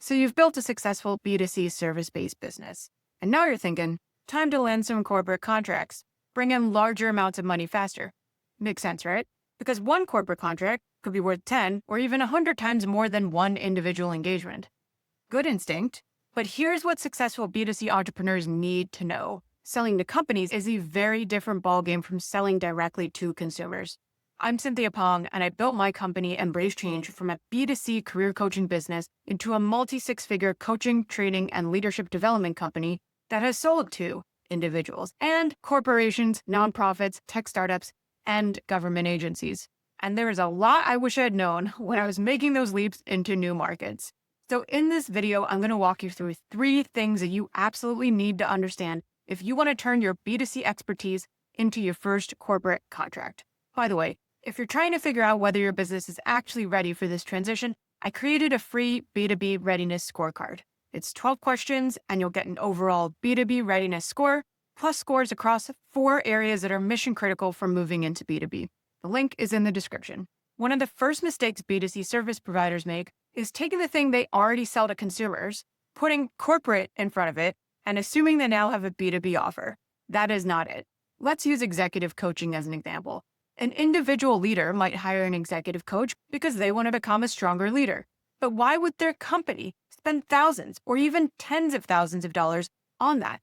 So you've built a successful B2C service-based business. And now you're thinking, time to land some corporate contracts. Bring in larger amounts of money faster. Makes sense, right? Because one corporate contract could be worth 10 or even 100 times more than one individual engagement. Good instinct. But here's what successful B2C entrepreneurs need to know. Selling to companies is a very different ballgame from selling directly to consumers. I'm Cynthia Pong, and I built my company, Embrace Change, from a B2C career coaching business into a multi-six-figure coaching, training, and leadership development company that has sold to individuals and corporations, nonprofits, tech startups, and government agencies. And there is a lot I wish I had known when I was making those leaps into new markets. So in this video, I'm going to walk you through 3 things that you absolutely need to understand if you want to turn your B2C expertise into your first corporate contract. By the way, if you're trying to figure out whether your business is actually ready for this transition, I created a free B2B readiness scorecard. It's 12 questions, and you'll get an overall B2B readiness score, plus scores across 4 areas that are mission critical for moving into B2B. The link is in the description. One of the first mistakes B2C service providers make is taking the thing they already sell to consumers, putting corporate in front of it, and assuming they now have a B2B offer. That is not it. Let's use executive coaching as an example. An individual leader might hire an executive coach because they want to become a stronger leader. But why would their company spend thousands or even tens of thousands of dollars on that?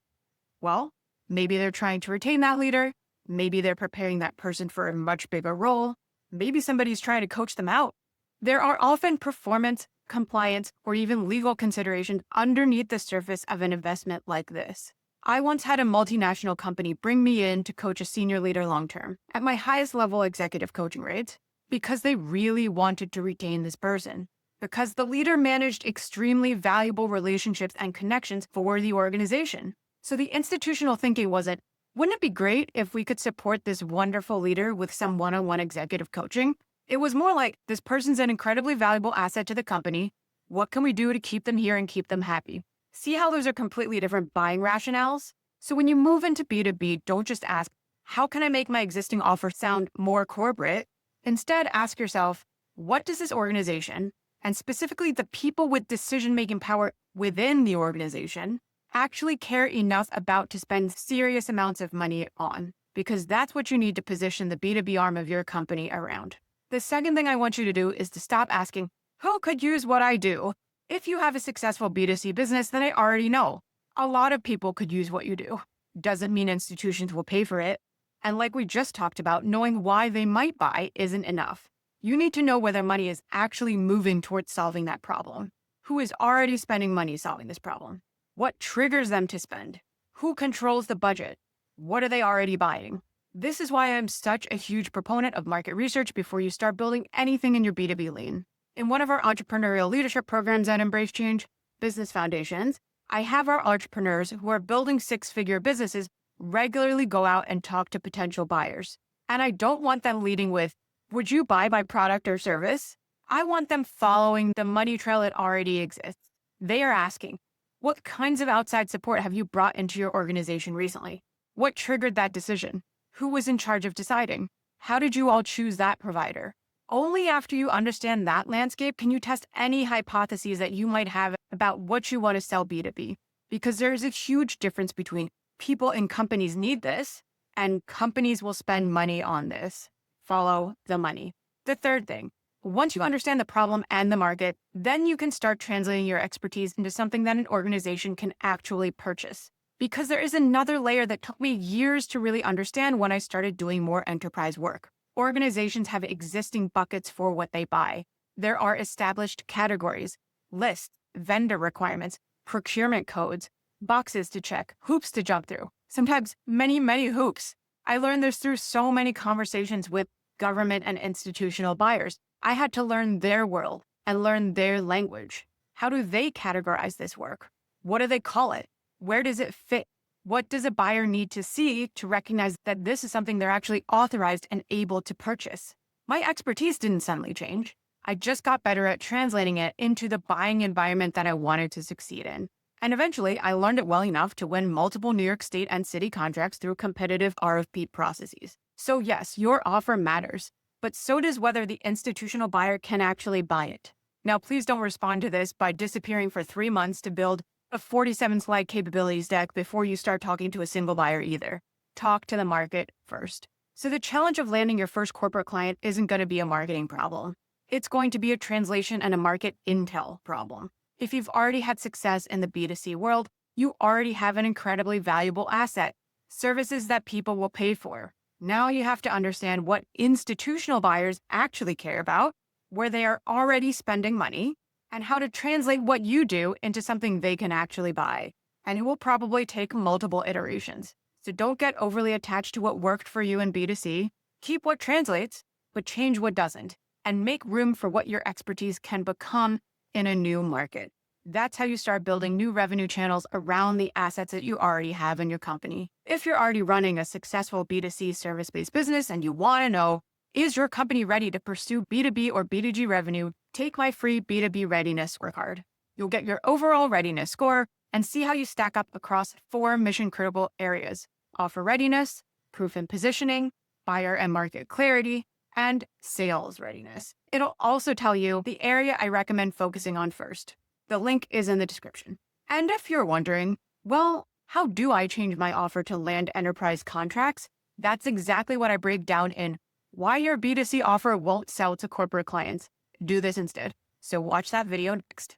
Well, maybe they're trying to retain that leader. Maybe they're preparing that person for a much bigger role. Maybe somebody's trying to coach them out. There are often performance, compliance, or even legal considerations underneath the surface of an investment like this. I once had a multinational company bring me in to coach a senior leader long-term at my highest level executive coaching rates because they really wanted to retain this person, because the leader managed extremely valuable relationships and connections for the organization. So the institutional thinking wasn't, wouldn't it be great if we could support this wonderful leader with some one-on-one executive coaching? It was more like, this person's an incredibly valuable asset to the company. What can we do to keep them here and keep them happy? See how those are completely different buying rationales? So when you move into B2B, don't just ask, how can I make my existing offer sound more corporate? Instead, ask yourself, what does this organization, and specifically the people with decision-making power within the organization, actually care enough about to spend serious amounts of money on? Because that's what you need to position the B2B arm of your company around. The second thing I want you to do is to stop asking, who could use what I do? If you have a successful B2C business, then I already know. A lot of people could use what you do. Doesn't mean institutions will pay for it. And like we just talked about, knowing why they might buy isn't enough. You need to know whether money is actually moving towards solving that problem. Who is already spending money solving this problem? What triggers them to spend? Who controls the budget? What are they already buying? This is why I'm such a huge proponent of market research before you start building anything in your B2B lane. In one of our entrepreneurial leadership programs at Embrace Change, Business Foundations, I have our entrepreneurs who are building 6-figure businesses regularly go out and talk to potential buyers. And I don't want them leading with, would you buy my product or service? I want them following the money trail that already exists. They are asking, what kinds of outside support have you brought into your organization recently? What triggered that decision? Who was in charge of deciding? How did you all choose that provider? Only after you understand that landscape can you test any hypotheses that you might have about what you want to sell B2B. Because there is a huge difference between people and companies need this and companies will spend money on this. Follow the money. The third thing, once you understand the problem and the market, then you can start translating your expertise into something that an organization can actually purchase. Because there is another layer that took me years to really understand when I started doing more enterprise work. Organizations have existing buckets for what they buy. There are established categories, lists, vendor requirements, procurement codes, boxes to check, hoops to jump through. Sometimes many, many hoops. I learned this through so many conversations with government and institutional buyers. I had to learn their world and learn their language. How do they categorize this work? What do they call it? Where does it fit? What does a buyer need to see to recognize that this is something they're actually authorized and able to purchase? My expertise didn't suddenly change. I just got better at translating it into the buying environment that I wanted to succeed in. And eventually, I learned it well enough to win multiple New York State and city contracts through competitive RFP processes. So yes, your offer matters, but so does whether the institutional buyer can actually buy it. Now, please don't respond to this by disappearing for 3 months to build a 47-slide capabilities deck before you start talking to a single buyer either. Talk to the market first. So the challenge of landing your first corporate client isn't going to be a marketing problem. It's going to be a translation and a market intel problem. If you've already had success in the B2C world, you already have an incredibly valuable asset, services that people will pay for. Now you have to understand what institutional buyers actually care about, where they are already spending money, and how to translate what you do into something they can actually buy. And it will probably take multiple iterations. So don't get overly attached to what worked for you in B2C. Keep what translates, but change what doesn't, and make room for what your expertise can become in a new market. That's how you start building new revenue channels around the assets that you already have in your company. If you're already running a successful B2C service-based business and you want to know, is your company ready to pursue B2B or B2G revenue? Take my free B2B readiness scorecard. You'll get your overall readiness score and see how you stack up across 4 mission-critical areas: offer readiness, proof and positioning, buyer and market clarity, and sales readiness. It'll also tell you the area I recommend focusing on first. The link is in the description. And if you're wondering, well, how do I change my offer to land enterprise contracts? That's exactly what I break down in Why Your B2C Offer Won't Sell to Corporate Clients. Do this instead. So watch that video next.